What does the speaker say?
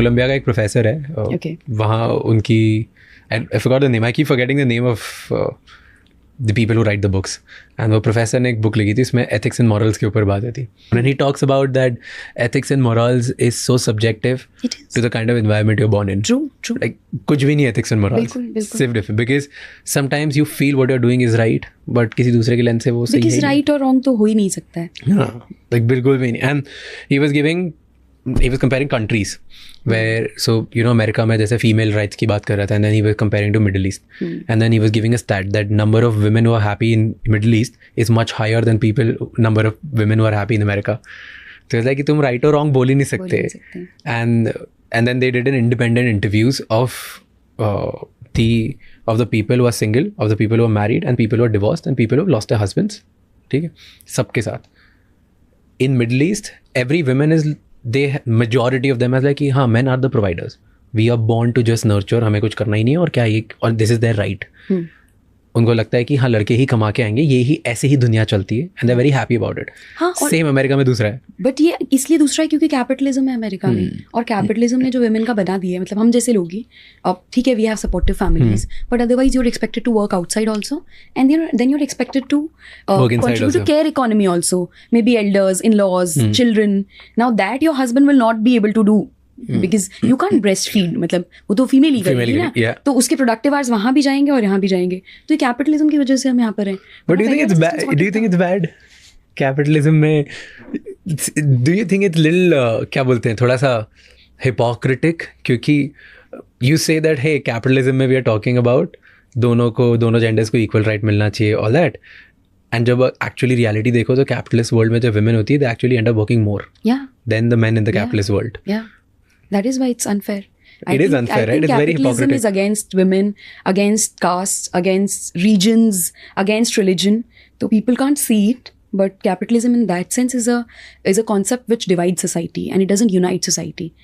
Colombia का एक professor है Okay. वहाँ उनकी I forgot the name. I keep forgetting the name of the people who write the books. And वो professor ने एक बुक लिखी थी, इसमें ethics and morals के ऊपर बात होती. And he talks about that ethics and morals is so subjective It is. to the kind of environment you're born in. True, true. Like कुछ भी नहीं ethics and morals. बिल्कुल, बिल्कुल. सिर्फ different. Because sometimes you feel what you're doing is right, but किसी दूसरे के lens से वो सही Because है. right or wrong तो हो ही नहीं सकता है. हाँ, like बिल्कुल भी नहीं. And he was comparing countries where, so you know, America में जैसे female rights की बात कर रहा था, and then he was comparing to Middle East, and then he was giving a stat that number of women who are happy in Middle East is much higher than number of women who are happy in America. So it's like कि तुम right or wrong बोल ही नहीं सकते. And then they did an independent interviews of the people who are single, of the people who are married, and people who are divorced, and people who have lost their husbands. ठीक है, सबके साथ. In Middle East, every woman is, majority of them is like, हाँ, men are the providers. We are born to just nurture, हमें कुछ करना ही नहीं है, और क्या ये, और this is their right. उनको लगता है कि हाँ, लड़के ही कमा के आएंगे, ये ही ऐसे ही दुनिया चलती है, and they're very happy about it. हाँ, Same अमेरिका में दूसरा है. बट ये इसलिए दूसरा है क्योंकि कैपिटलिज्म है अमेरिका में, और कैपिटलिज्म ने जो वुमेन का बना दिया है, मतलब हम जैसे लोग ही, अब ठीक है, we have supportive families, but otherwise you are expected to work outside also, and then you are expected to contribute to care economy also, maybe elders, in-laws, children. Now that your husband will not be able to do, because you can't breastfeed, मतलब वो तो female ही करेगी ना, तो उसके productive hours वहाँ भी जाएंगे और यहाँ भी जाएंगे, तो ये कैपिटलिज्म की वजह से हम यहाँ पर हैं. But do you think it's bad? Capitalism में do you think it's little क्या बोलते हैं, थोड़ा सा hypocritic, क्योंकि you say that hey, capitalism में we are talking about दोनों genders को equal right मिलना चाहिए, all that, and जब actually reality देखो तो capitalist world में जब women होती है, they actually end up working more than the men in the capitalist world. Yeah, that is why it's unfair. It is unfair, right? It's very hypocritical. Capitalism is against women, against castes, against regions, against religion. So people can't see it, but capitalism in that sense is a concept which divides society, and it doesn't unite society.